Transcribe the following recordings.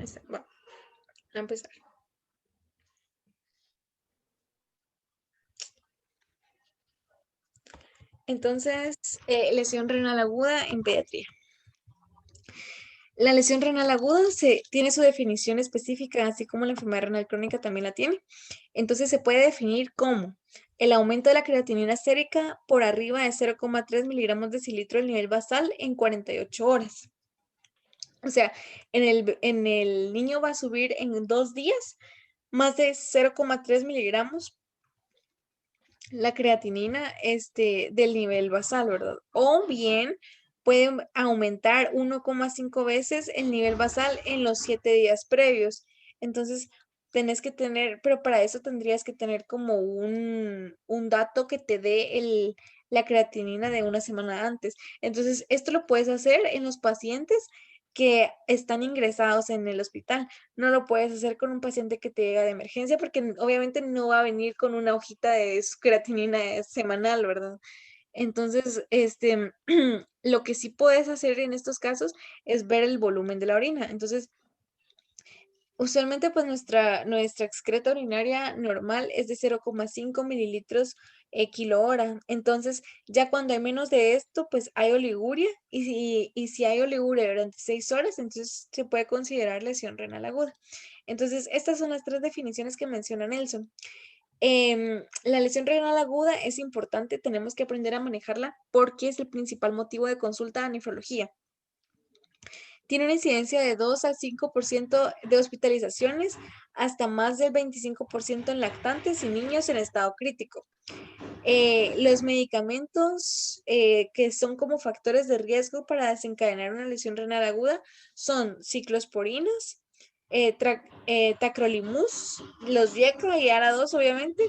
está. Bueno, a empezar. Entonces, lesión renal aguda en pediatría. La lesión renal aguda tiene su definición específica, así como la enfermedad renal crónica también la tiene. Entonces, se puede definir como el aumento de la creatinina sérica por arriba de 0,3 miligramos de cilitro del nivel basal en 48 horas. O sea, en el niño va a subir en 2 días más de 0,3 miligramos la creatinina del nivel basal, ¿verdad? O bien pueden aumentar 1,5 veces el nivel basal en los 7 días previos. Entonces, tenés que tener, pero para eso tendrías que tener como un dato que te dé la creatinina de una semana antes. Entonces, esto lo puedes hacer en los pacientes que están ingresados en el hospital. No lo puedes hacer con un paciente que te llega de emergencia porque obviamente no va a venir con una hojita de su creatinina semanal, ¿verdad? Entonces, lo que sí puedes hacer en estos casos es ver el volumen de la orina. Entonces, usualmente, pues nuestra excreta urinaria normal es de 0,5 mililitros kilo hora. Entonces, ya cuando hay menos de esto, pues hay oliguria. Y si hay oliguria durante 6 horas, entonces se puede considerar lesión renal aguda. Entonces, estas son las 3 definiciones que menciona Nelson. La lesión renal aguda es importante, tenemos que aprender a manejarla porque es el principal motivo de consulta a nefrología. Tiene una incidencia de 2 al 5% de hospitalizaciones, hasta más del 25% en lactantes y niños en estado crítico. Los medicamentos que son como factores de riesgo para desencadenar una lesión renal aguda son ciclosporinas, tacrolimus, los Viecra y ARA2, obviamente,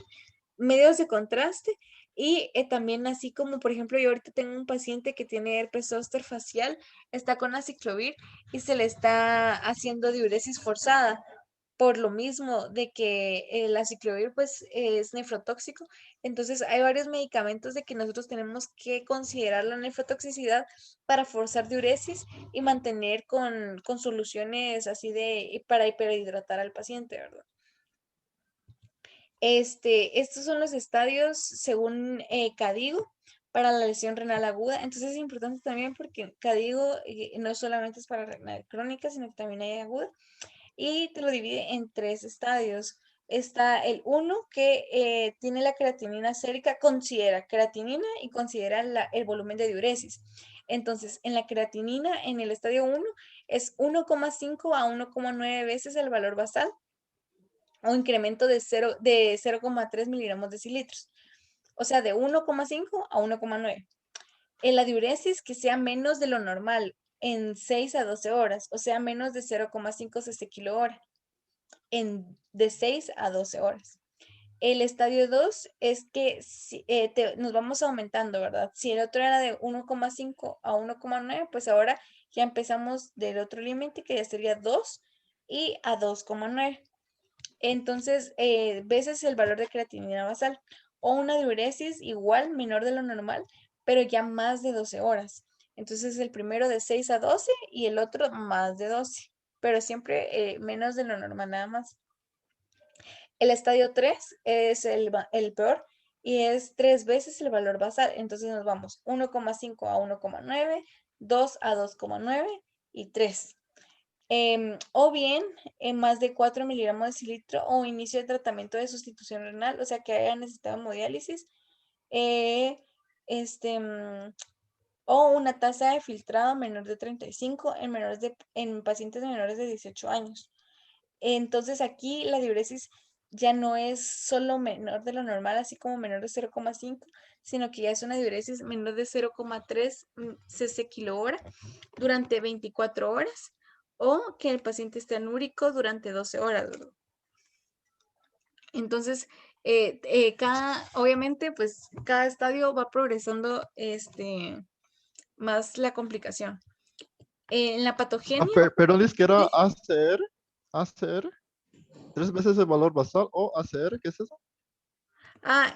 medios de contraste y también así como, por ejemplo, yo ahorita tengo un paciente que tiene herpes zóster facial, está con aciclovir y se le está haciendo diuresis forzada por lo mismo de que el aciclovir pues es nefrotóxico. Entonces hay varios medicamentos de que nosotros tenemos que considerar la nefrotoxicidad para forzar diuresis y mantener con soluciones así para hiperhidratar al paciente, ¿verdad? Estos son los estadios según CADIGO para la lesión renal aguda. Entonces es importante también porque CADIGO no solamente es para renal crónica, sino que también hay aguda. Y te lo divide en 3 estadios. Está el 1 que tiene la creatinina sérica, considera creatinina y considera el volumen de diuresis. Entonces, en la creatinina, en el estadio 1, es 1,5 a 1,9 veces el valor basal o incremento de 0,3 miligramos de cilitros. O sea, de 1,5 a 1,9. En la diuresis que sea menos de lo normal en 6 a 12 horas, o sea, menos de 0,5 cc kilo hora de 6 a 12 horas. El estadio 2 es que nos vamos aumentando, ¿verdad? Si el otro era de 1,5 a 1,9, pues ahora ya empezamos del otro límite que ya sería 2 y a 2,9. Entonces, veces el valor de creatinina basal o una diuresis igual, menor de lo normal, pero ya más de 12 horas. Entonces, el primero de 6 a 12 y el otro más de 12, pero siempre menos de lo normal nada más. El estadio 3 es el peor y es 3 veces el valor basal. Entonces nos vamos 1,5 a 1,9, 2 a 2,9 y 3. O bien más de 4 miligramos de cilitro o inicio de tratamiento de sustitución renal, o sea que haya necesitado hemodiálisis, eh, o una tasa de filtrado menor de 35 en pacientes menores de 18 años. Entonces aquí la diuresis ya no es solo menor de lo normal, así como menor de 0,5, sino que ya es una diuresis menor de 0,3 cc kilo hora durante 24 horas o que el paciente esté anúrico durante 12 horas, ¿verdad? Entonces, obviamente, pues cada estadio va progresando más la complicación. En la patogenia, Pero dice que era hacer 3 veces el valor basal o hacer, ¿qué es eso?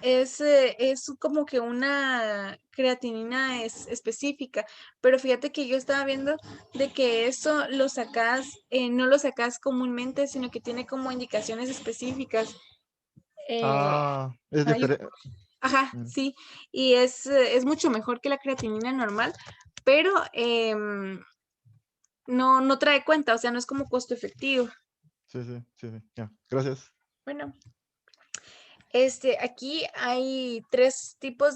Es como que una creatinina es específica, pero fíjate que yo estaba viendo de que eso lo sacas, no lo sacas comúnmente, sino que tiene como indicaciones específicas. Eh, Es ay, diferente. ajá, sí, y es mucho mejor que la creatinina normal, pero no trae cuenta, o sea, no es como costo efectivo. Sí, sí, sí, sí, ya. Gracias. Bueno, aquí hay tres tipos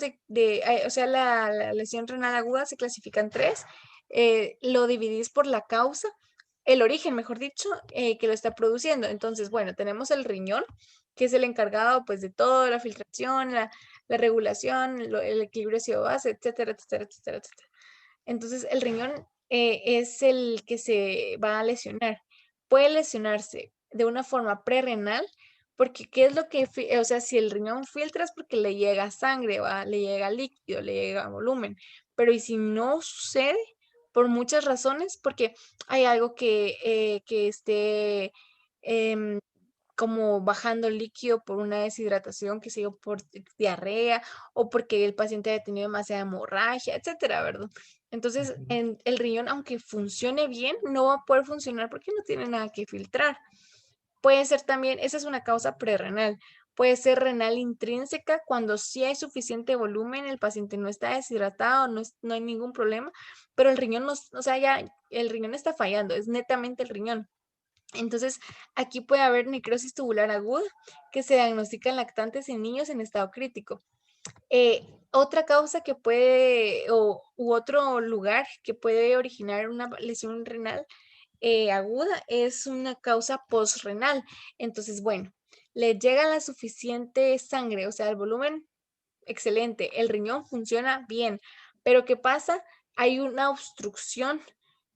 o sea, la lesión renal aguda se clasifica en tres. Lo dividís por la causa, el origen, mejor dicho, que lo está produciendo. Entonces, bueno, tenemos el riñón, que es el encargado, pues, de toda la filtración, la regulación, el equilibrio ácido-base, etcétera, etcétera, etcétera, etcétera. Entonces, el riñón es el que se va a lesionar. Puede lesionarse de una forma prerrenal, porque ¿qué es lo que, o sea, si el riñón filtra es porque le llega sangre, ¿va? Le llega líquido, le llega volumen, pero ¿y si no sucede? Por muchas razones, porque hay algo que esté em, como bajando el líquido por una deshidratación, que se dio por diarrea o porque el paciente haya tenido demasiada hemorragia, etcétera, ¿verdad? Entonces, Ujú. en el riñón, aunque funcione bien, no va a poder funcionar porque no tiene nada que filtrar. Puede ser también, esa es una causa prerrenal. Puede ser renal intrínseca cuando sí hay suficiente volumen, el paciente no está deshidratado, no hay ningún problema, pero el riñón no, o sea, ya el riñón está fallando, es netamente el riñón. Entonces, aquí puede haber necrosis tubular aguda que se diagnostica en lactantes y niños en estado crítico. Otra causa que puede, u otro lugar que puede originar una lesión renal aguda es una causa postrenal. Entonces, bueno, le llega la suficiente sangre, o sea, el volumen excelente, el riñón funciona bien, pero ¿qué pasa? Hay una obstrucción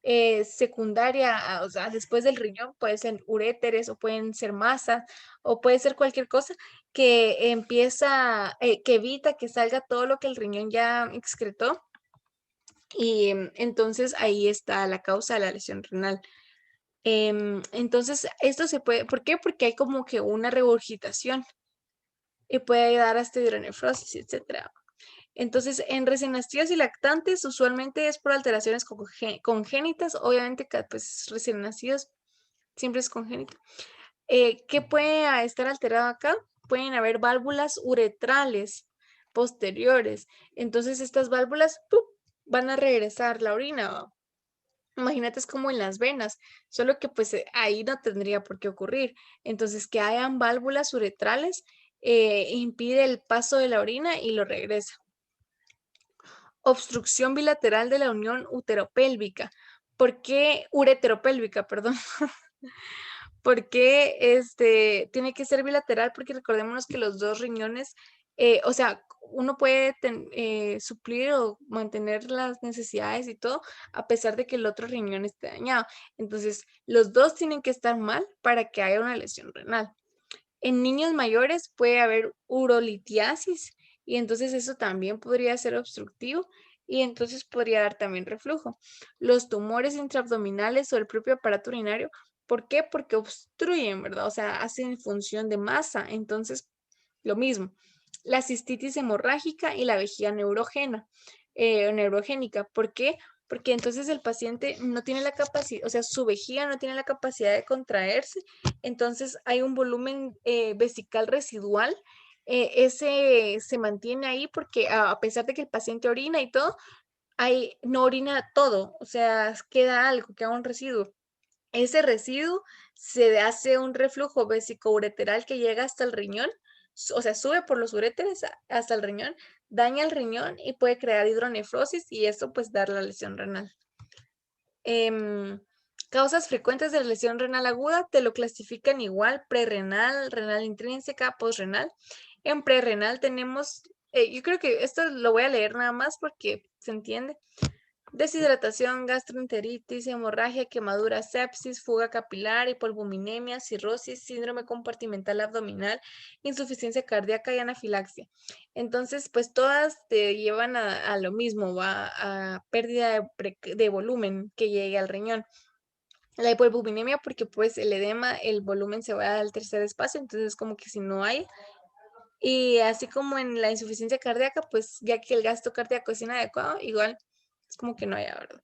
secundaria, o sea, después del riñón, puede ser uréteres o pueden ser masas o puede ser cualquier cosa que empieza, que evita que salga todo lo que el riñón ya excretó y entonces ahí está la causa de la lesión renal. Entonces, esto se puede, ¿por qué? Porque hay como que una regurgitación y puede dar hasta hidronefrosis, etcétera. Entonces, en recién nacidos y lactantes, usualmente es por alteraciones congénitas. Obviamente, pues recién nacidos siempre es congénito. ¿Qué puede estar alterado acá? Pueden haber válvulas uretrales posteriores. Entonces, estas válvulas ¡pup! Van a regresar la orina. ¿Va? Imagínate, es como en las venas, solo que pues ahí no tendría por qué ocurrir. Entonces, que hayan válvulas uretrales impide el paso de la orina y lo regresa. Obstrucción bilateral de la unión uteropélvica. ¿Por qué ureteropélvica, perdón? ¿Por qué tiene que ser bilateral? Porque recordémonos que los dos riñones, o sea, uno puede suplir o mantener las necesidades y todo, a pesar de que el otro riñón esté dañado. Entonces, los dos tienen que estar mal para que haya una lesión renal. En niños mayores puede haber urolitiasis y entonces eso también podría ser obstructivo y entonces podría dar también reflujo. Los tumores intraabdominales o el propio aparato urinario, ¿por qué? Porque obstruyen, ¿verdad? O sea, hacen función de masa, entonces lo mismo. La cistitis hemorrágica y la vejiga neurogénica. ¿Por qué? Porque entonces el paciente no tiene la capacidad, o sea, su vejiga no tiene la capacidad de contraerse, entonces hay un volumen vesical residual. Ese se mantiene ahí porque a pesar de que el paciente orina y todo, no orina todo, o sea, queda algo, queda un residuo. Ese residuo se hace un reflujo vesicoureteral que llega hasta el riñón, o sea, sube por los uréteres hasta el riñón, daña el riñón y puede crear hidronefrosis y eso pues dar la lesión renal. Em, Causas frecuentes de lesión renal aguda te lo clasifican igual, prerrenal, renal intrínseca, postrenal. En prerrenal tenemos, yo creo que esto lo voy a leer nada más porque se entiende. Deshidratación, gastroenteritis, hemorragia, quemadura, sepsis, fuga capilar, hipolvuminemia, cirrosis, síndrome compartimental abdominal, insuficiencia cardíaca y anafilaxia. Entonces, pues todas te llevan a lo mismo, va a pérdida de volumen que llegue al riñón. La hipolvuminemia porque pues el edema, el volumen se va al tercer espacio, entonces como que si no hay, Y así como en la insuficiencia cardíaca, pues ya que el gasto cardíaco es inadecuado, igual es como que no haya, ¿verdad?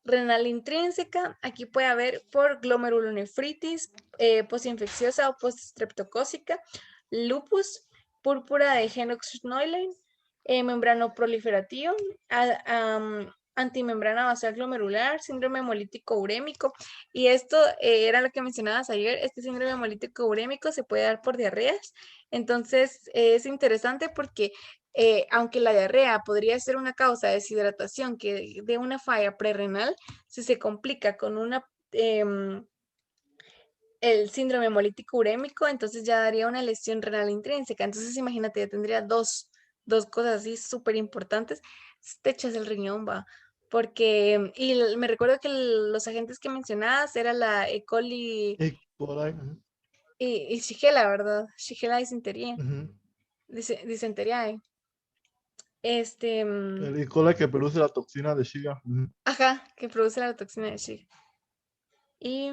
Renal intrínseca, aquí puede haber por glomerulonefritis, postinfecciosa o poststreptocócica, lupus, púrpura de Henoch-Schönlein, membrano proliferativo, antimembrana basal glomerular, síndrome hemolítico urémico. Y esto era lo que mencionabas ayer, este síndrome hemolítico urémico se puede dar por diarreas. Entonces es interesante porque aunque la diarrea podría ser una causa de deshidratación que de una falla prerrenal, si se complica con el síndrome hemolítico urémico, entonces ya daría una lesión renal intrínseca. Entonces imagínate, ya tendría dos cosas así súper importantes. Te echas el riñón, va. Porque, me recuerdo que los agentes que mencionabas era la E. coli Y por ahí. Ujú, y Shigella, ¿verdad? Shigella disentería. ujú. Disentería. Este, El E. coli que produce la toxina de Shiga. Ujú. ajá, que produce la toxina de Shigella. Y,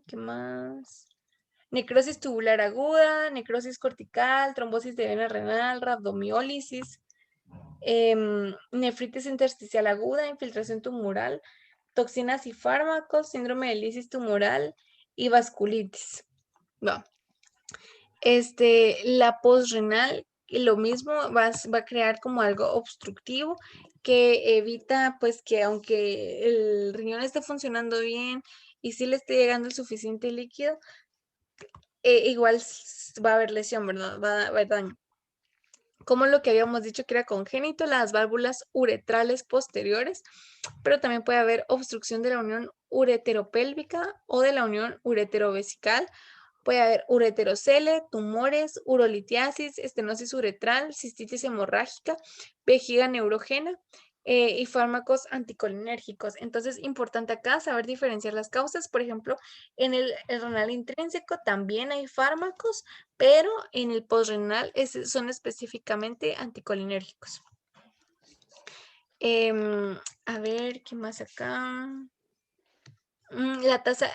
¿qué más? Necrosis tubular aguda, necrosis cortical, trombosis de vena renal, rabdomiólisis, nefritis intersticial aguda, infiltración tumoral, toxinas y fármacos, síndrome de lisis tumoral y vasculitis. Va. La posrenal, lo mismo, va a crear como algo obstructivo que evita pues que aunque el riñón esté funcionando bien y sí le esté llegando el suficiente líquido, igual va a haber lesión, ¿verdad? Va a haber daño. Como lo que habíamos dicho que era congénito, las válvulas uretrales posteriores, pero también puede haber obstrucción de la unión ureteropélvica o de la unión ureterovesical. Puede haber ureterocele, tumores, urolitiasis, estenosis uretral, cistitis hemorrágica, vejiga neurógena y fármacos anticolinérgicos. Entonces, importante acá saber diferenciar las causas. Por ejemplo, en el renal intrínseco también hay fármacos, pero en el posrenal son específicamente anticolinérgicos. A ver, ¿qué más acá? La tasa,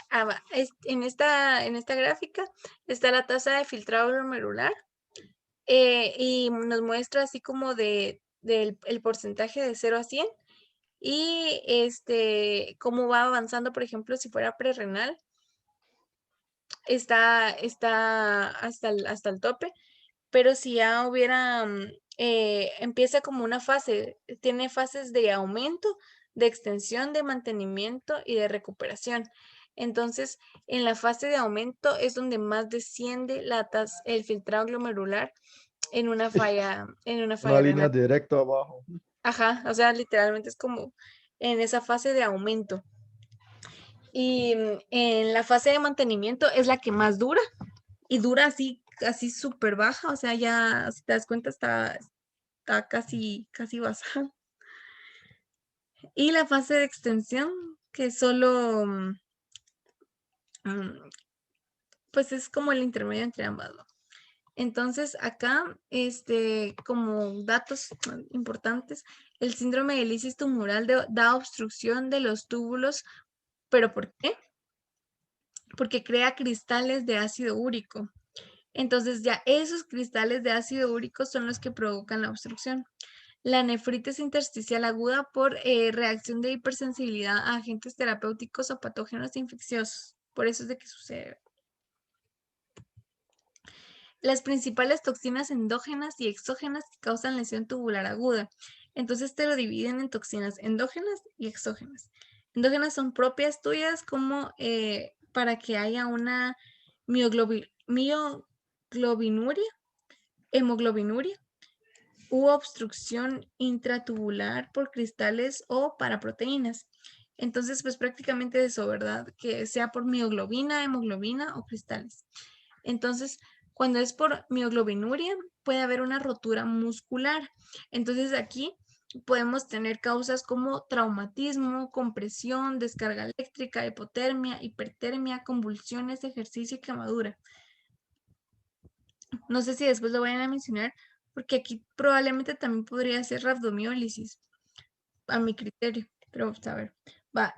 en esta gráfica está la tasa de filtrado glomerular y nos muestra así como el porcentaje de 0 a 100 y cómo va avanzando, por ejemplo, si fuera prerrenal, está hasta el tope, pero si ya hubiera, empieza como una fase, tiene fases de aumento, de extensión, de mantenimiento y de recuperación. Entonces, en la fase de aumento es donde más desciende el filtrado glomerular en una Una falla línea renal. directa abajo. Ajá, o sea, literalmente es como en esa fase de aumento. Y en la fase de mantenimiento es la que más dura y dura así súper baja, o sea, ya si te das cuenta está casi basal. Y la fase de extensión, que solo, mm, pues es como el intermedio entre ambas, ¿no? Entonces, acá, como datos importantes, el síndrome de lisis tumoral da obstrucción de los túbulos, ¿pero por qué? Porque crea cristales de ácido úrico. Entonces, ya esos cristales de ácido úrico son los que provocan la obstrucción. La nefritis intersticial aguda por reacción de hipersensibilidad a agentes terapéuticos o patógenos infecciosos. Por eso es de que sucede. Las principales toxinas endógenas y exógenas que causan lesión tubular aguda. Entonces te lo dividen en toxinas endógenas y exógenas. Endógenas son propias tuyas como para que haya una mioglobinuria, hemoglobinuria u obstrucción intratubular por cristales o para proteínas. Entonces, pues prácticamente eso, ¿verdad? Que sea por mioglobina, hemoglobina o cristales. Entonces, cuando es por mioglobinuria, puede haber una rotura muscular. Entonces, aquí podemos tener causas como traumatismo, compresión, descarga eléctrica, hipotermia, hipertermia, convulsiones, ejercicio y quemadura. No sé si después lo vayan a mencionar, porque aquí probablemente también podría ser rabdomiólisis, a mi criterio, pero vamos a ver. Va,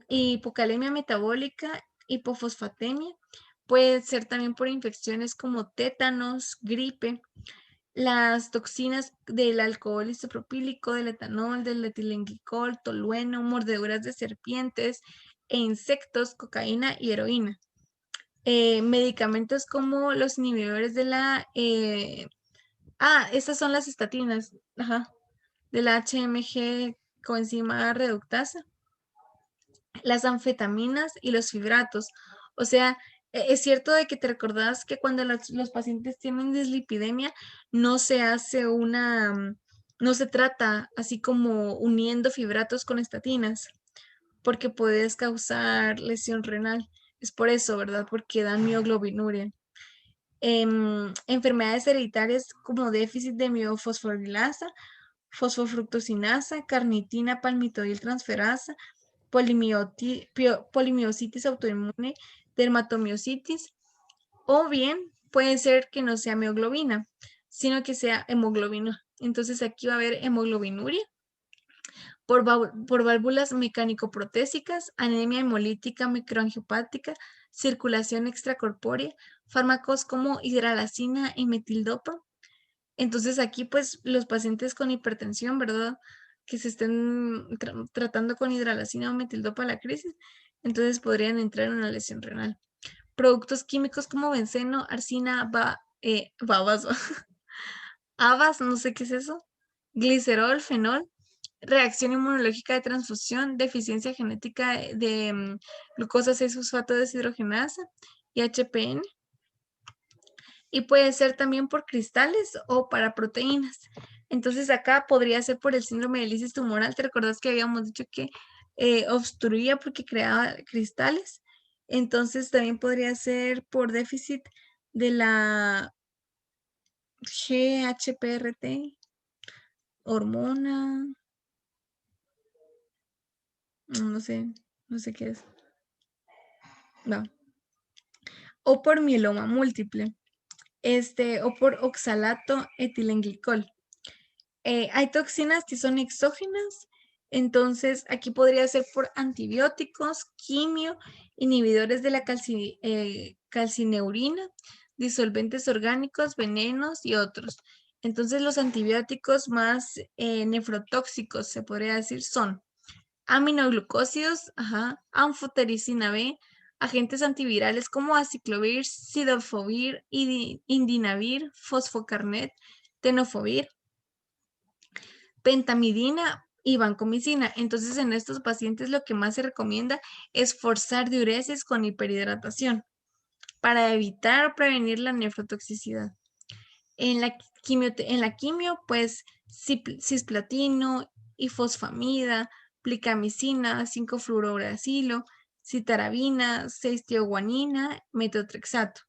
hipocalemia metabólica, hipofosfatemia, puede ser también por infecciones como tétanos, gripe, las toxinas del alcohol isopropílico, del etanol, del etilenglicol, tolueno, mordeduras de serpientes e insectos, cocaína y heroína. Medicamentos como los inhibidores de la... estas son las estatinas, ajá, de la HMG coenzima reductasa, las anfetaminas y los fibratos. O sea, es cierto de que te recordás que cuando los pacientes tienen dislipidemia, no se hace no se trata así como uniendo fibratos con estatinas, porque puedes causar lesión renal. Es por eso, ¿verdad? Porque dan mioglobinuria. Enfermedades hereditarias como déficit de miofosforilasa, fosfofructosinasa, carnitina palmitoil transferasa, polimiositis autoinmune, dermatomiositis, o bien puede ser que no sea mioglobina, sino que sea hemoglobina. Entonces aquí va a haber hemoglobinuria por válvulas mecánico-protésicas, anemia hemolítica microangiopática, circulación extracorpórea, fármacos como hidralazina y metildopa. Entonces aquí pues los pacientes con hipertensión, ¿verdad? Que se estén tratando con hidralazina o metildopa la crisis, entonces podrían entrar en una lesión renal. Productos químicos como benceno, arsina, babas, habas, no sé qué es eso, glicerol, fenol, reacción inmunológica de transfusión, deficiencia genética de glucosa 6-fosfato deshidrogenasa y HPN. Y puede ser también por cristales o para proteínas. Entonces acá podría ser por el síndrome de lisis tumoral. ¿Te recuerdas que habíamos dicho que obstruía porque creaba cristales? Entonces también podría ser por déficit de la GHPRT, hormona, no sé, no sé qué es. No. O por mieloma múltiple, o por oxalato etilenglicol. Hay toxinas que son exógenas, entonces aquí podría ser por antibióticos, quimio, inhibidores de la calcineurina, disolventes orgánicos, venenos y otros. Entonces los antibióticos más nefrotóxicos, se podría decir, son aminoglucósidos, anfotericina B, agentes antivirales como aciclovir, cidofovir, indinavir, fosfocarnet, tenofovir, pentamidina y vancomicina. Entonces, en estos pacientes lo que más se recomienda es forzar diuresis con hiperhidratación para evitar o prevenir la nefrotoxicidad. En la quimio, pues cisplatino, ifosfamida, plicamicina, 5-fluorouracilo, citarabina, 6-tioguanina, metotrexato.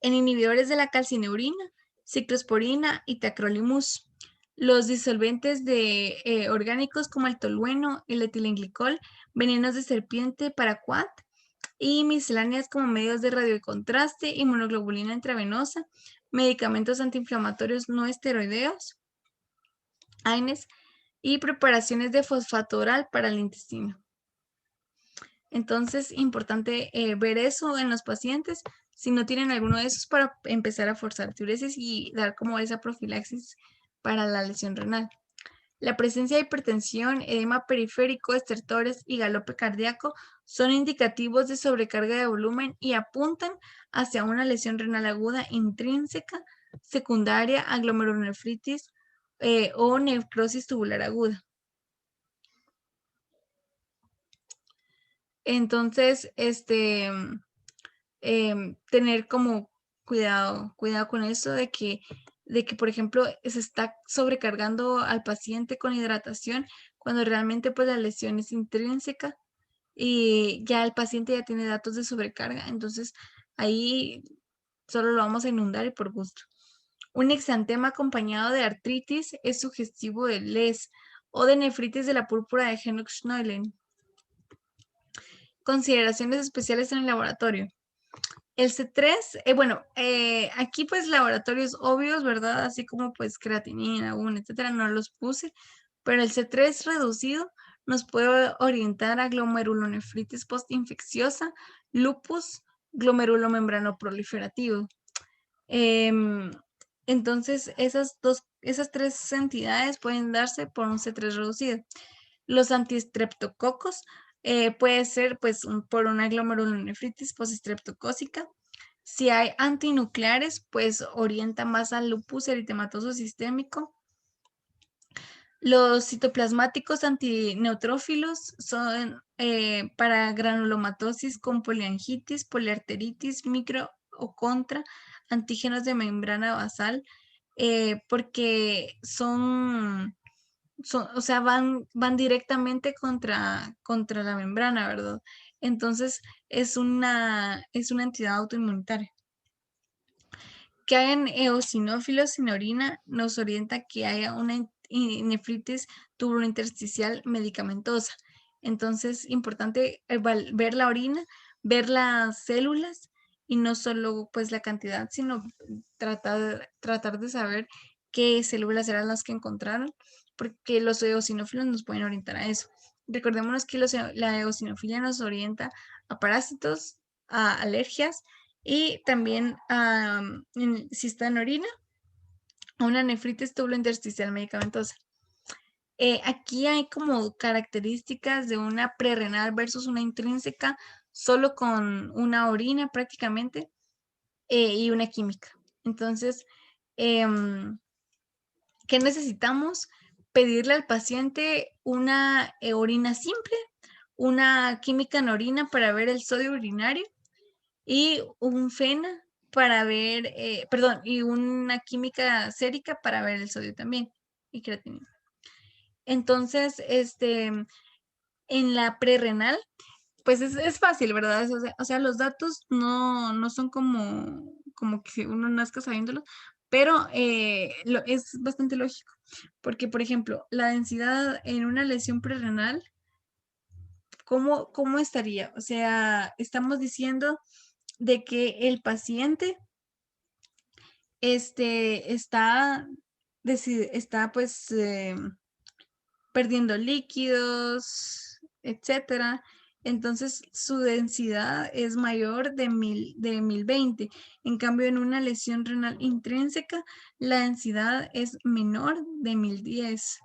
En inhibidores de la calcineurina, ciclosporina y tacrolimus. Los disolventes de orgánicos como el tolueno, el etilenglicol, venenos de serpiente, paraquat y misceláneas como medios de radiocontraste, inmunoglobulina intravenosa, medicamentos antiinflamatorios no esteroideos, AINES, y preparaciones de fosfato oral para el intestino. Entonces, importante ver eso en los pacientes, si no tienen alguno de esos, para empezar a forzar diuresis y dar como esa profilaxis para la lesión renal. La presencia de hipertensión, edema periférico, estertores y galope cardíaco son indicativos de sobrecarga de volumen y apuntan hacia una lesión renal aguda intrínseca, secundaria a glomerulonefritis o necrosis tubular aguda. Entonces, tener como cuidado con eso de que, por ejemplo, se está sobrecargando al paciente con hidratación cuando realmente pues la lesión es intrínseca y ya el paciente ya tiene datos de sobrecarga, entonces ahí solo lo vamos a inundar y por gusto. Un exantema acompañado de artritis es sugestivo de LES o de nefritis de la púrpura de Henoch-Schönlein. Consideraciones especiales en el laboratorio. El C3, aquí pues laboratorios obvios, ¿verdad? Así como pues creatinina, etcétera, no los puse, pero el C3 reducido nos puede orientar a glomerulonefritis postinfecciosa, lupus, glomerulo membrano proliferativo. Entonces, esas tres entidades pueden darse por un C3 reducido. Los antistreptococos puede ser pues por una glomerulonefritis postestreptocócica. Si hay antinucleares, pues orienta más al lupus eritematoso sistémico. Los citoplasmáticos antineutrófilos son para granulomatosis con poliangitis, poliarteritis, micro o contra antígenos de membrana basal, porque o sea, van directamente contra la membrana, ¿verdad? Entonces, es una entidad autoinmunitaria. Que hayan eosinófilos sin orina nos orienta que haya una nefritis tubulointersticial medicamentosa. Entonces, importante ver la orina, ver las células y no solo pues la cantidad, sino tratar de saber qué células eran las que encontraron, porque los eosinófilos nos pueden orientar a eso. Recordémonos que la eosinofilia nos orienta a parásitos, a alergias y también si está en orina, a una nefritis tubulointersticial medicamentosa. Aquí hay como características de una prerrenal versus una intrínseca, solo con una orina prácticamente y una química. Entonces, ¿qué necesitamos? Pedirle al paciente una orina simple, una química en orina para ver el sodio urinario y un FENA para ver, perdón, y una química sérica para ver el sodio también y creatinina. Entonces, en la prerrenal, pues es fácil, ¿verdad? O sea, los datos no son como que uno nazca sabiéndolo, pero es bastante lógico, porque, por ejemplo, la densidad en una lesión prerrenal, ¿cómo estaría? O sea, estamos diciendo de que el paciente está pues perdiendo líquidos, etcétera. Entonces su densidad es mayor de 1020. En cambio, en una lesión renal intrínseca, la densidad es menor de 1010.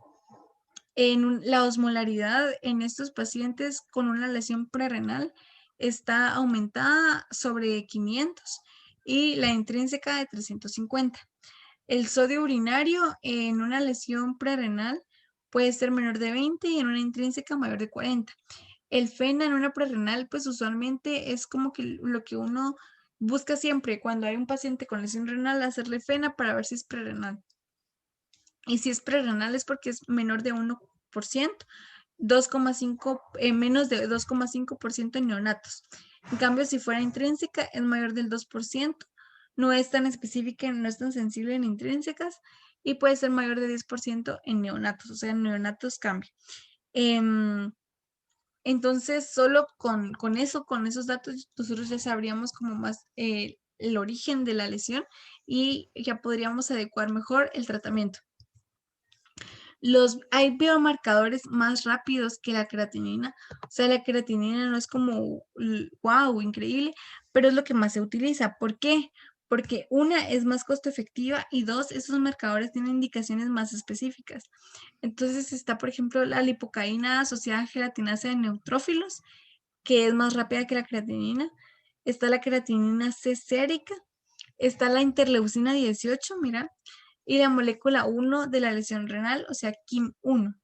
La osmolaridad en estos pacientes con una lesión prerrenal está aumentada sobre 500 y la intrínseca de 350. El sodio urinario en una lesión prerrenal puede ser menor de 20 y en una intrínseca mayor de 40. El FENA en una prerrenal, pues usualmente es como que lo que uno busca siempre cuando hay un paciente con lesión renal, hacerle FENA para ver si es prerrenal. Y si es prerrenal es porque es menor de 1%, 2,5, menos de 2,5% en neonatos. En cambio, si fuera intrínseca, es mayor del 2%, no es tan específica, no es tan sensible en intrínsecas y puede ser mayor de 10% en neonatos, o sea, en neonatos cambia. Entonces, solo con esos datos, nosotros ya sabríamos como más el origen de la lesión y ya podríamos adecuar mejor el tratamiento. Hay biomarcadores más rápidos que la creatinina. O sea, la creatinina no es como, wow, increíble, pero es lo que más se utiliza. ¿Por qué? Porque una es más costo efectiva y dos, esos marcadores tienen indicaciones más específicas. Entonces está, por ejemplo, la lipocaína asociada a gelatinasa de neutrófilos, que es más rápida que la creatinina. Está la creatinina C sérica. Está la interleucina 18, mira, y la molécula 1 de la lesión renal, o sea, KIM1.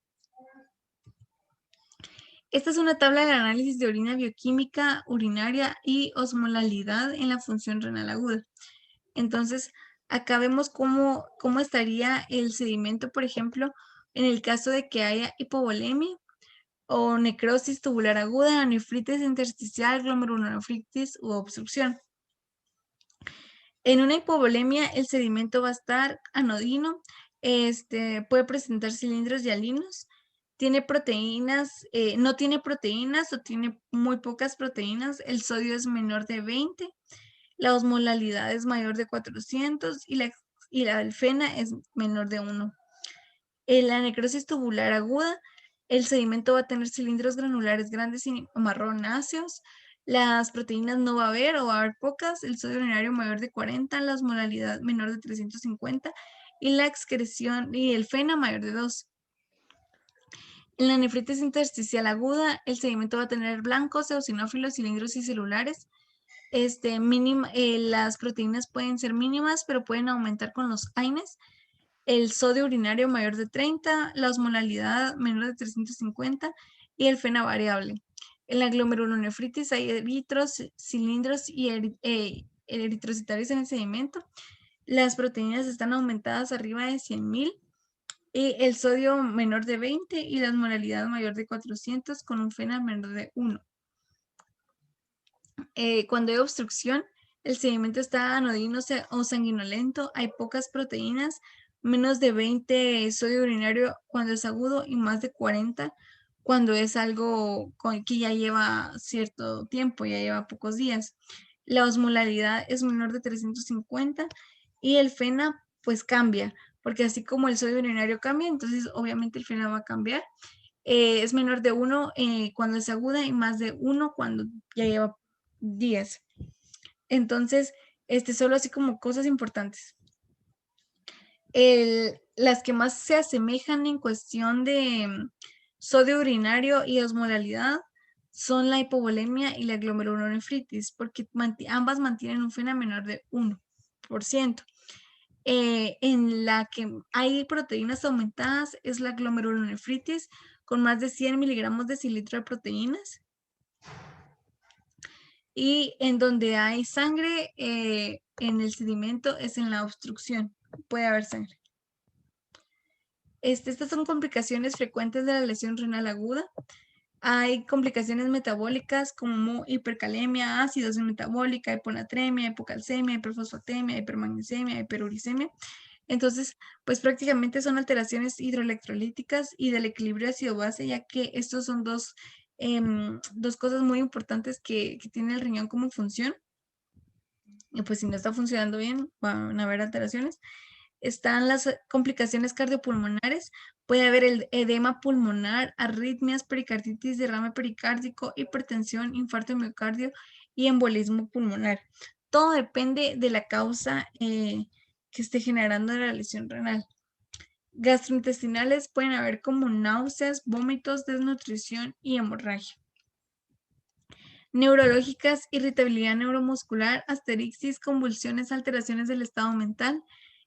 Esta es una tabla de análisis de orina bioquímica, urinaria y osmolalidad en la función renal aguda. Entonces, acá vemos cómo estaría el sedimento, por ejemplo, en el caso de que haya hipovolemia o necrosis tubular aguda, nefritis intersticial, glomerulonefritis u obstrucción. En una hipovolemia, el sedimento va a estar anodino, puede presentar cilindros hialinos, tiene proteínas, no tiene proteínas o tiene muy pocas proteínas, el sodio es menor de 20, la osmolalidad es mayor de 400 y la alfena es menor de 1. En la necrosis tubular aguda, el sedimento va a tener cilindros granulares grandes y marronáceos, Las proteínas no va a haber o va a haber pocas, el sodio urinario mayor de 40, la osmolaridad menor de 350 y la excreción y el FeNA mayor de 2. En la nefritis intersticial aguda, el sedimento va a tener blancos, eosinófilos, cilindros y celulares. Las proteínas pueden ser mínimas, pero pueden aumentar con los AINES. El sodio urinario mayor de 30, la osmolalidad menor de 350 y el FeNA variable. En la glomerulonefritis hay eritros, cilindros y eritrocitarios en el sedimento. Las proteínas están aumentadas arriba de 100.000 y el sodio menor de 20 y la osmolalidad mayor de 400 con un FeNA menor de 1. Cuando hay obstrucción, el sedimento está anodino o sanguinolento, hay pocas proteínas, menos de 20 sodio urinario cuando es agudo y más de 40 cuando es algo que ya lleva cierto tiempo, ya lleva pocos días. La osmolaridad es menor de 350 y el FeNA pues cambia, porque así como el sodio urinario cambia, entonces obviamente el FeNA va a cambiar. Es menor de 1 cuando es aguda y más de 1 cuando ya lleva 10. Entonces, solo así como cosas importantes. Las que más se asemejan en cuestión de sodio urinario y osmolalidad son la hipovolemia y la glomerulonefritis, porque ambas mantienen un FeNA menor de 1%. En la que hay proteínas aumentadas es la glomerulonefritis con más de 100 miligramos de cilitro de proteínas. Y en donde hay sangre en el sedimento es en la obstrucción. Puede haber sangre. Estas son complicaciones frecuentes de la lesión renal aguda. Hay complicaciones metabólicas como hipercalemia, acidosis metabólica, hiponatremia, hipocalcemia, hiperfosfatemia, hipermagnesemia, hiperuricemia. Entonces, pues prácticamente son alteraciones hidroelectrolíticas y del equilibrio ácido-base, ya que estos son dos cosas muy importantes que tiene el riñón como función. Y pues si no está funcionando bien, van a haber alteraciones. Están las complicaciones cardiopulmonares, puede haber el edema pulmonar, arritmias, pericarditis, derrame pericárdico, hipertensión, infarto de miocardio y embolismo pulmonar. Todo depende de la causa que esté generando la lesión renal. Gastrointestinales pueden haber como náuseas, vómitos, desnutrición y hemorragia. Neurológicas, irritabilidad neuromuscular, asterixis, convulsiones, alteraciones del estado mental.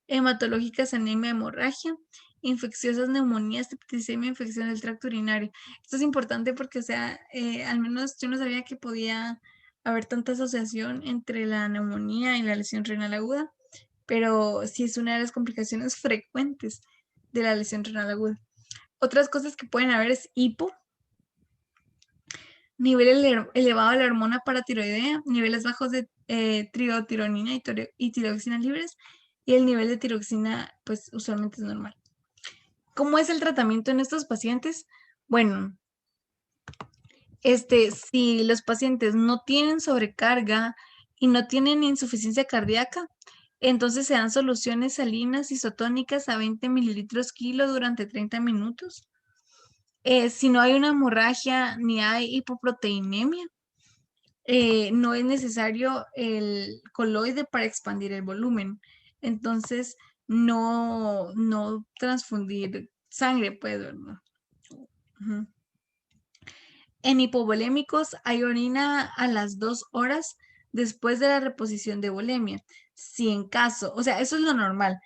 Hematológicas, anemia, hemorragia. Infecciosas, neumonías, septicemia, infección del tracto urinario. Esto es importante porque, o sea, al menos yo no sabía que podía haber tanta asociación entre la neumonía y la lesión renal aguda, pero sí es una de las complicaciones frecuentes de la lesión renal aguda. Otras cosas que pueden haber es hipo, nivel elevado de la hormona paratiroidea, niveles bajos de triotironina y tiroxina libres, y el nivel de tiroxina, pues usualmente es normal. ¿Cómo es el tratamiento en estos pacientes? Bueno, si los pacientes no tienen sobrecarga y no tienen insuficiencia cardíaca, entonces se dan soluciones salinas isotónicas a 20 mililitros kilo durante 30 minutos. Si no hay una hemorragia ni hay hipoproteinemia, no es necesario el coloide para expandir el volumen. Entonces, no transfundir sangre, pues, ¿verdad? Uh-huh. En hipovolémicos hay orina a las 2 horas después de la reposición de volemia. Si en caso, o sea, eso es lo normal.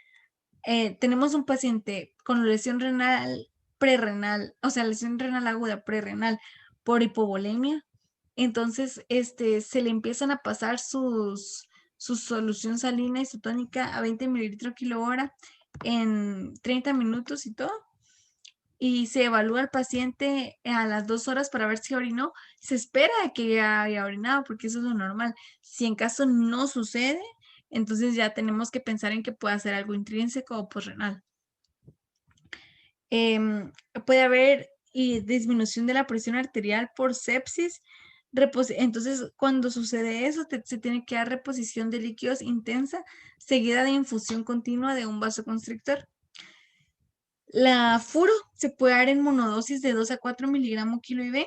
Tenemos un paciente con lesión renal prerrenal, o sea, lesión renal aguda prerrenal por hipovolemia, entonces se le empiezan a pasar su solución salina isotónica a 20 mililitros kilo hora en 30 minutos y todo. Y se evalúa al paciente a las 2 horas para ver si orinó. Se espera que haya orinado porque eso es lo normal. Si en caso no sucede, entonces ya tenemos que pensar en que pueda ser algo intrínseco o posrenal. Puede haber disminución de la presión arterial por sepsis. Entonces, cuando sucede eso, se tiene que dar reposición de líquidos intensa, seguida de infusión continua de un vasoconstrictor. La furo se puede dar en monodosis de 2 a 4 miligramos kilo IV,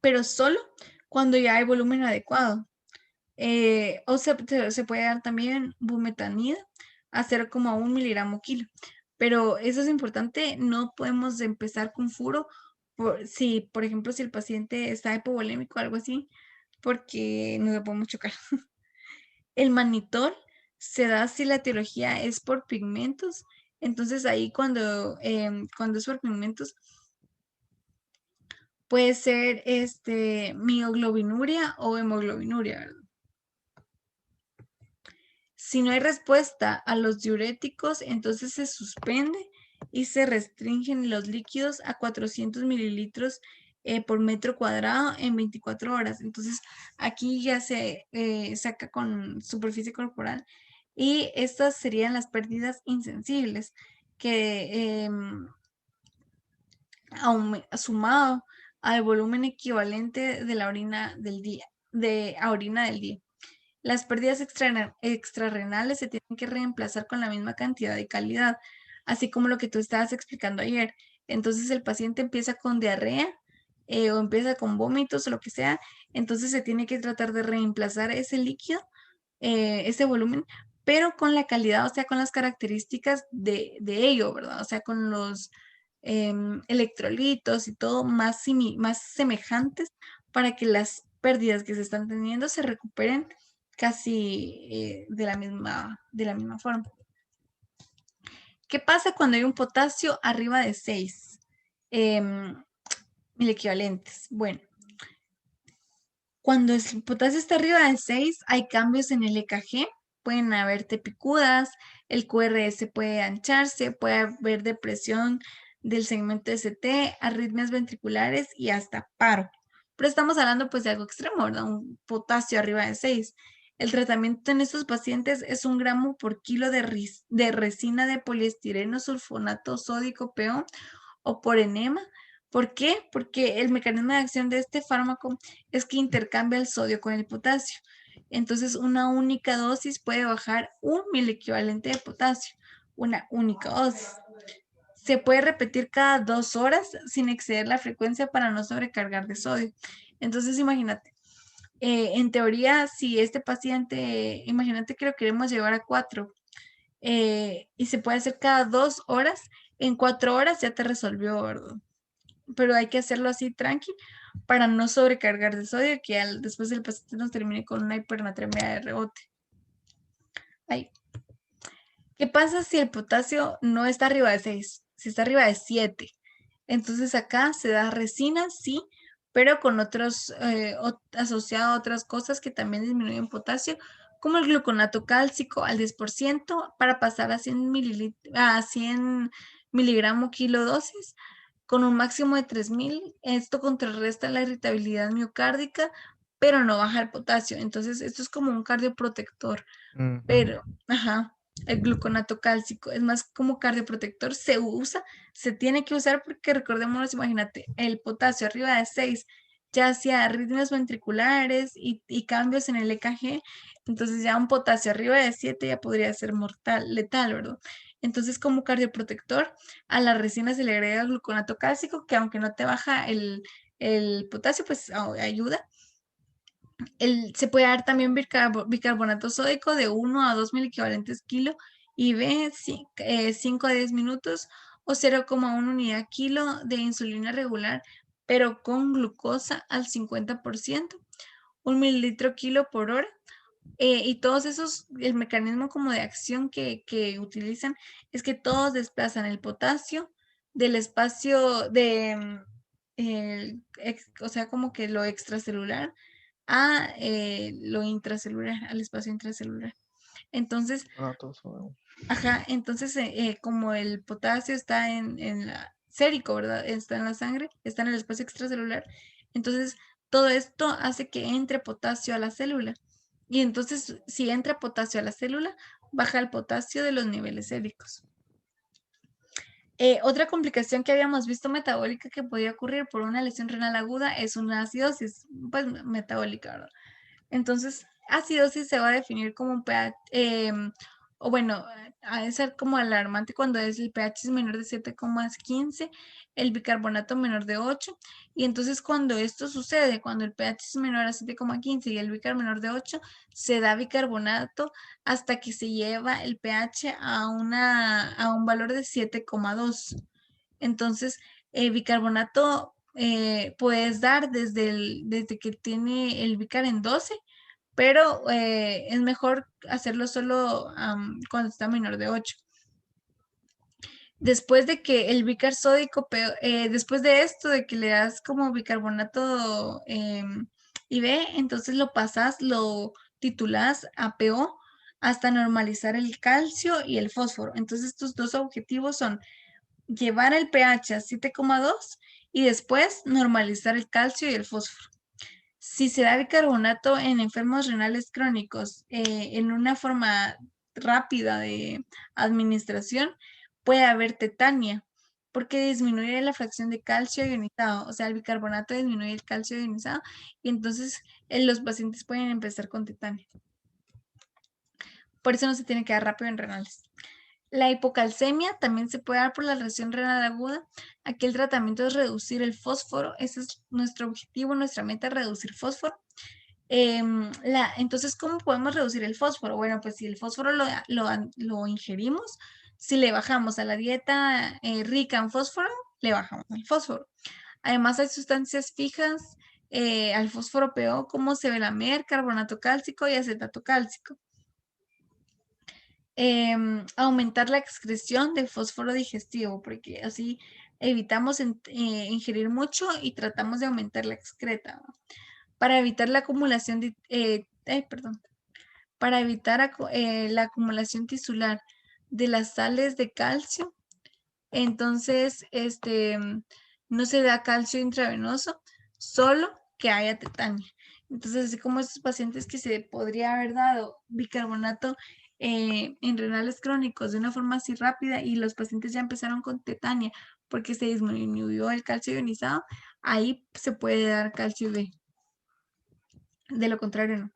pero solo cuando ya hay volumen adecuado. O se puede dar también bumetanida a 0,1 miligramo kilo. Pero eso es importante, no podemos empezar con furo si, por ejemplo, si el paciente está hipovolémico o algo así, porque nos lo podemos chocar. El manitol se da si la etiología es por pigmentos. Entonces ahí cuando es por pigmentos puede ser mioglobinuria o hemoglobinuria, ¿verdad? Si no hay respuesta a los diuréticos, entonces se suspende y se restringen los líquidos a 400 mililitros por metro cuadrado en 24 horas. Entonces aquí ya se saca con superficie corporal y estas serían las pérdidas insensibles que sumado al volumen equivalente de la orina del día, a orina del día. Las pérdidas extrarrenales se tienen que reemplazar con la misma cantidad y calidad, así como lo que tú estabas explicando ayer. Entonces el paciente empieza con diarrea o empieza con vómitos o lo que sea, entonces se tiene que tratar de reemplazar ese líquido, ese volumen, pero con la calidad, o sea, con las características de ello, ¿verdad? O sea, con los electrolitos y todo más semejantes para que las pérdidas que se están teniendo se recuperen casi de la misma forma. ¿Qué pasa cuando hay un potasio arriba de 6 mil equivalentes? Bueno, cuando el potasio está arriba de 6, hay cambios en el EKG, pueden haber tepicudas, el QRS puede ancharse, puede haber depresión del segmento ST, arritmias ventriculares y hasta paro. Pero estamos hablando pues de algo extremo, ¿verdad? Un potasio arriba de 6. El tratamiento en estos pacientes es 1 gramo por kilo de resina de poliestireno sulfonato sódico PO o por enema. ¿Por qué? Porque el mecanismo de acción de este fármaco es que intercambia el sodio con el potasio. Entonces, una única dosis puede bajar 1 miliequivalente de potasio. Una única dosis. Se puede repetir cada 2 horas sin exceder la frecuencia para no sobrecargar de sodio. Entonces, imagínate, en teoría, si este paciente, imagínate que lo queremos llevar a 4 y se puede hacer cada 2 horas, en 4 horas ya te resolvió, ¿verdad? Pero hay que hacerlo así tranqui para no sobrecargar de sodio que después el paciente nos termine con una hipernatremia de rebote. Ahí. ¿Qué pasa si el potasio no está arriba de 6? Si está arriba de 7. Entonces acá se da resina, sí, pero con otros, asociado a otras cosas que también disminuyen potasio, como el gluconato cálcico al 10% para pasar a 100 miligramos kilo dosis con un máximo de 3000. Esto contrarresta la irritabilidad miocárdica, pero no baja el potasio. Entonces, esto es como un cardioprotector, pero, ajá, el gluconato cálcico es más como cardioprotector, se tiene que usar porque recordémonos, imagínate, el potasio arriba de 6 ya hacía arritmias ventriculares y cambios en el EKG, entonces ya un potasio arriba de 7 ya podría ser mortal, letal, ¿verdad? Entonces, como cardioprotector, a la resina se le agrega gluconato cálcico, que aunque no te baja el potasio, pues ayuda. Se puede dar también bicarbonato sódico de 1 a 2 miliequivalentes kilo IV 5 a 10 minutos o 0,1 unidad kilo de insulina regular, pero con glucosa al 50%, 1 mililitro kilo por hora. Y todos esos, el mecanismo como de acción que utilizan es que todos desplazan el potasio del espacio o sea, como que lo extracelular a lo intracelular, al espacio intracelular. Entonces, ajá, entonces como el potasio está en la sérico, ¿verdad? Está en la sangre, está en el espacio extracelular. Entonces, todo esto hace que entre potasio a la célula. Y entonces, si entra potasio a la célula, baja el potasio de los niveles séricos. Otra complicación que habíamos visto metabólica que podía ocurrir por una lesión renal aguda es una acidosis, pues metabólica, ¿verdad? Entonces, acidosis se va a definir como o bueno, ha de ser como alarmante cuando el pH es menor de 7,15, el bicarbonato menor de 8, y entonces cuando esto sucede, cuando el pH es menor a 7,15 y el bicarbonato menor de 8, se da bicarbonato hasta que se lleva el pH a un valor de 7,2. Entonces, bicarbonato puedes dar desde que tiene el bicar en 12, pero es mejor hacerlo solo cuando está menor de 8. Después de que el bicar sódico, después de esto, de que le das como bicarbonato IB, entonces lo pasas, lo titulas a PO hasta normalizar el calcio y el fósforo. Entonces, estos dos objetivos son llevar el pH a 7,2 y después normalizar el calcio y el fósforo. Si se da bicarbonato en enfermos renales crónicos en una forma rápida de administración, puede haber tetania, porque disminuye la fracción de calcio ionizado, o sea, el bicarbonato disminuye el calcio ionizado y entonces los pacientes pueden empezar con tetania. Por eso no se tiene que dar rápido en renales. La hipocalcemia también se puede dar por la lesión renal aguda. Aquí el tratamiento es reducir el fósforo. Ese es nuestro objetivo, nuestra meta, reducir fósforo. Entonces, ¿cómo podemos reducir el fósforo? Bueno, pues si el fósforo lo ingerimos, si le bajamos a la dieta rica en fósforo, le bajamos el fósforo. Además, hay sustancias fijas al fósforo PO como sevelamer, carbonato cálcico y acetato cálcico. Aumentar la excreción de fósforo digestivo, porque así evitamos ingerir mucho y tratamos de aumentar la excreta, ¿no? Para evitar la acumulación para evitar la acumulación tisular de las sales de calcio, entonces no se da calcio intravenoso, solo que haya tetania. Entonces, así como estos pacientes que se podría haber dado bicarbonato en renales crónicos de una forma así rápida y los pacientes ya empezaron con tetania porque se disminuyó el calcio ionizado, ahí se puede dar calcio B. De lo contrario, no.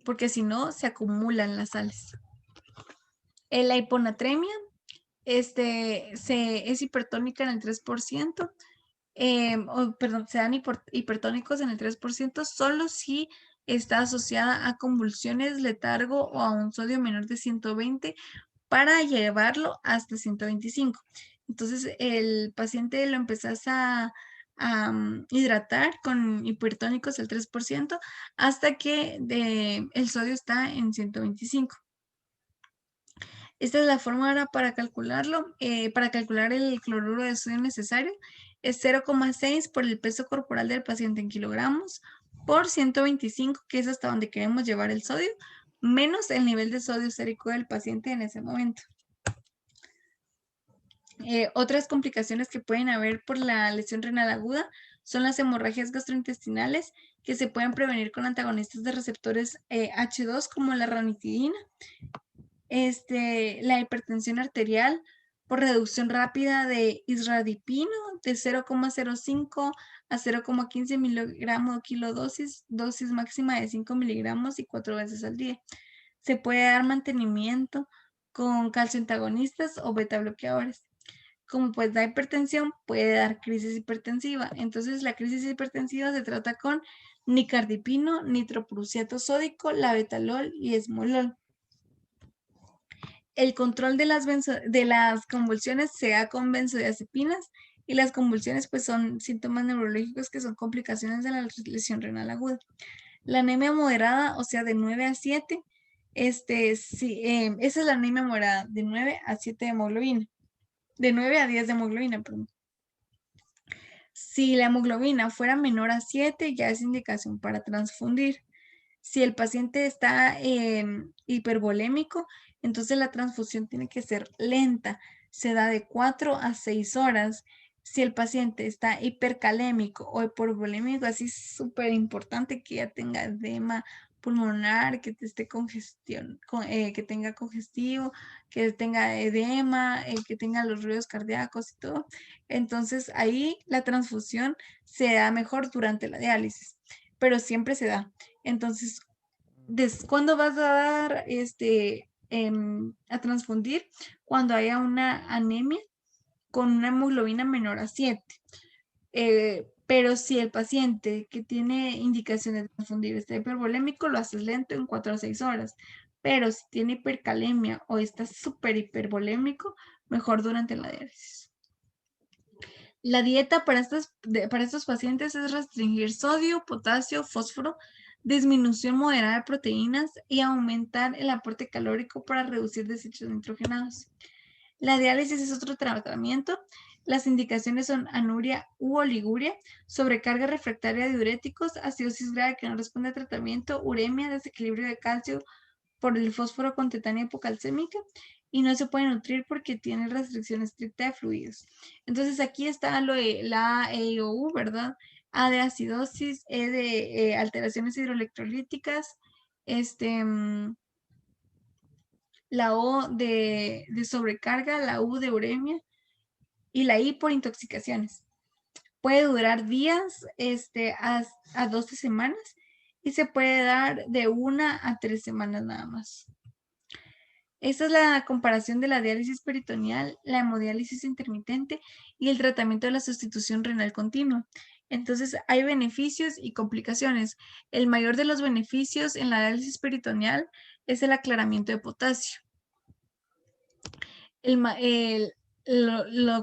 Porque si no, se acumulan las sales. La hiponatremia es hipertónica en el 3%. Se dan hipertónicos en el 3% solo si está asociada a convulsiones, letargo o a un sodio menor de 120 para llevarlo hasta 125. Entonces, el paciente lo empezás a hidratar con hipertónicos al 3% hasta que el sodio está en 125. Esta es la fórmula para calcularlo. Para calcular el cloruro de sodio necesario es 0,6 por el peso corporal del paciente en kilogramos por 125, que es hasta donde queremos llevar el sodio, menos el nivel de sodio sérico del paciente en ese momento. Otras complicaciones que pueden haber por la lesión renal aguda son las hemorragias gastrointestinales, que se pueden prevenir con antagonistas de receptores H2 como la ranitidina. La hipertensión arterial por reducción rápida de isradipino de 0,05 a 0,15 miligramos kilodosis, dosis máxima de 5 miligramos y 4 veces al día. Se puede dar mantenimiento con calcioantagonistas o beta bloqueadores. Como pues da hipertensión, puede dar crisis hipertensiva. Entonces, la crisis hipertensiva se trata con nicardipino, nitroprusiato sódico, labetalol y esmolol. El control de las convulsiones se da con benzodiazepinas y las convulsiones pues son síntomas neurológicos que son complicaciones de la lesión renal aguda. La anemia moderada, o sea, de 9 a 7, esa es la anemia moderada, de 9 a 7 de hemoglobina. De 9 a 10 de hemoglobina, perdón. Si la hemoglobina fuera menor a 7, ya es indicación para transfundir. Si el paciente está hipervolémico, entonces la transfusión tiene que ser lenta. Se da de 4 a 6 horas. Si el paciente está hipercalémico o hipervolémico, así es súper importante que ya tenga edema pulmonar, que esté que tenga congestivo, que tenga edema, que tenga los ruidos cardíacos y todo. Entonces ahí la transfusión se da mejor durante la diálisis, pero siempre se da. Entonces, ¿Cuándo vas a dar a transfundir? Cuando haya una anemia con una hemoglobina menor a 7. Pero si el paciente que tiene indicación de transfundir está hipervolémico, lo haces lento en 4 a 6 horas. Pero si tiene hipercalemia o está súper hipervolémico, mejor durante la diálisis. La dieta para estos pacientes es restringir sodio, potasio, fósforo, disminución moderada de proteínas y aumentar el aporte calórico para reducir desechos nitrogenados. La diálisis es otro tratamiento. Las indicaciones son anuria u oliguria, sobrecarga refractaria de diuréticos, acidosis grave que no responde a tratamiento, uremia, desequilibrio de calcio por el fósforo con tetania hipocalcémica y no se puede nutrir porque tiene restricción estricta de fluidos. Entonces aquí está lo de la EIOU, ¿verdad? A de acidosis, E de alteraciones hidroelectrolíticas, la O de sobrecarga, la U de uremia y la I por intoxicaciones. Puede durar días a 12 semanas y se puede dar de 1 a 3 semanas nada más. Esta es la comparación de la diálisis peritoneal, la hemodiálisis intermitente y el tratamiento de la sustitución renal continua. Entonces, hay beneficios y complicaciones. El mayor de los beneficios en la diálisis peritoneal es el aclaramiento de potasio. Lo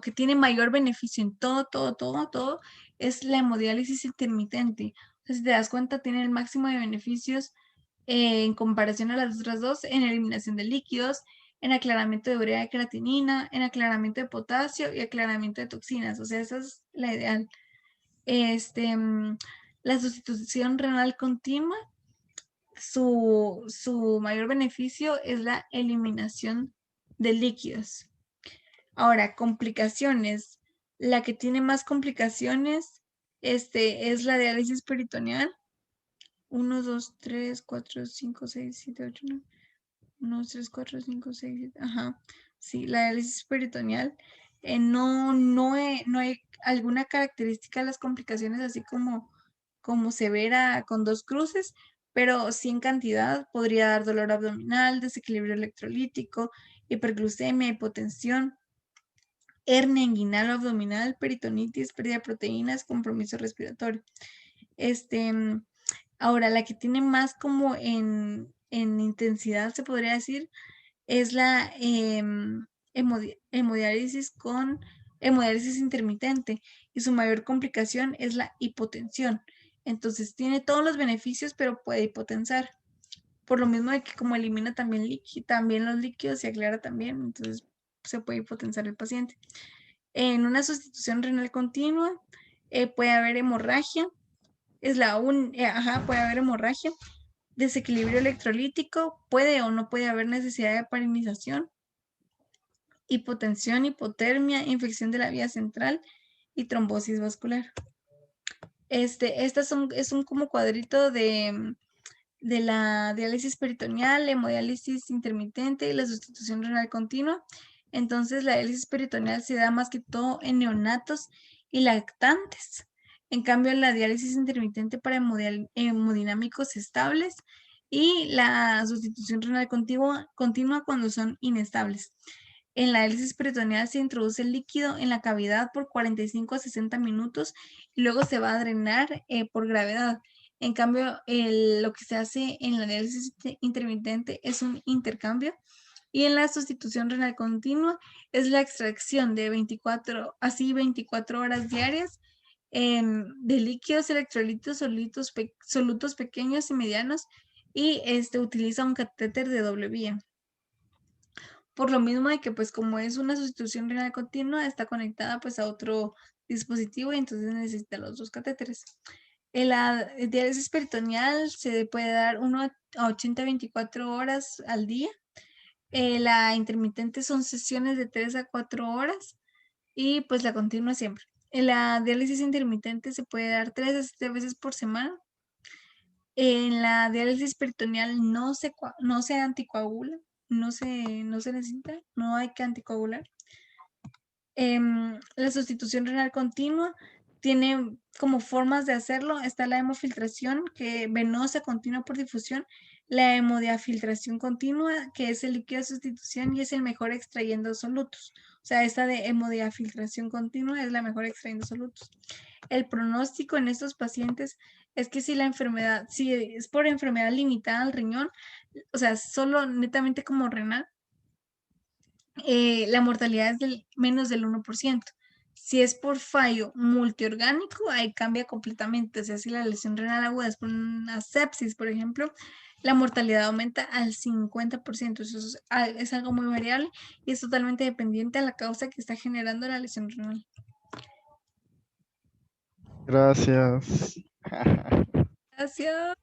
que tiene mayor beneficio en todo es la hemodiálisis intermitente. Entonces, si te das cuenta, tiene el máximo de beneficios en comparación a las otras dos en eliminación de líquidos, en aclaramiento de urea de creatinina, en aclaramiento de potasio y aclaramiento de toxinas. O sea, esa es la ideal. La sustitución renal continua, su mayor beneficio es la eliminación de líquidos. Ahora, complicaciones. La que tiene más complicaciones es la diálisis peritoneal. 1, 2, 3, 4, 5, 6, 7, 8, 9. 1, 2, 3, 4, 5, 6, 7. Ajá. Sí, la diálisis peritoneal. No hay alguna característica de las complicaciones así como severa con 2 cruces, pero sí en cantidad podría dar dolor abdominal, desequilibrio electrolítico, hiperglucemia, hipotensión, hernia inguinal o abdominal, peritonitis, pérdida de proteínas, compromiso respiratorio. Ahora, la que tiene más como en intensidad, se podría decir, es la hemodiálisis intermitente y su mayor complicación es la hipotensión. Entonces, tiene todos los beneficios, pero puede hipotensar. Por lo mismo de que como elimina también los líquidos y aclara también, entonces se puede hipotensar el paciente. En una sustitución renal continua puede haber hemorragia, puede haber hemorragia, desequilibrio electrolítico, puede o no puede haber necesidad de heparinización, hipotensión, hipotermia, infección de la vía central y trombosis vascular. Es un como cuadrito de la diálisis peritoneal, hemodiálisis intermitente y la sustitución renal continua. Entonces, la diálisis peritoneal se da más que todo en neonatos y lactantes. En cambio, la diálisis intermitente para hemodinámicos estables y la sustitución renal continua cuando son inestables. En la diálisis peritoneal se introduce el líquido en la cavidad por 45 a 60 minutos y luego se va a drenar por gravedad. En cambio, lo que se hace en la diálisis intermitente es un intercambio y en la sustitución renal continua es la extracción de 24 horas diarias de líquidos electrolitos solutos pequeños y medianos y utiliza un catéter de doble vía. Por lo mismo de que pues como es una sustitución renal continua, está conectada pues a otro dispositivo y entonces necesita los 2 catéteres. En la diálisis peritoneal se puede dar 1 a 80 a 24 horas al día. La intermitente son sesiones de 3 a 4 horas y pues la continua siempre. En la diálisis intermitente se puede dar 3 a 7 veces por semana. En la diálisis peritoneal no se anticoagula, no se necesita, no hay que anticoagular. La sustitución renal continua tiene como formas de hacerlo. Está la hemofiltración que venosa continua por difusión, la hemodiafiltración continua, que es el líquido de sustitución y es el mejor extrayendo solutos. O sea, esta de hemodiafiltración continua es la mejor extrayendo solutos. El pronóstico en estos pacientes es que si es por enfermedad limitada al riñón, o sea, solo netamente como renal, la mortalidad es del menos del 1%. Si es por fallo multiorgánico, ahí cambia completamente. O sea, si la lesión renal aguda es por una sepsis, por ejemplo, la mortalidad aumenta al 50%. Eso es algo muy variable y es totalmente dependiente a la causa que está generando la lesión renal. Gracias. Gracias.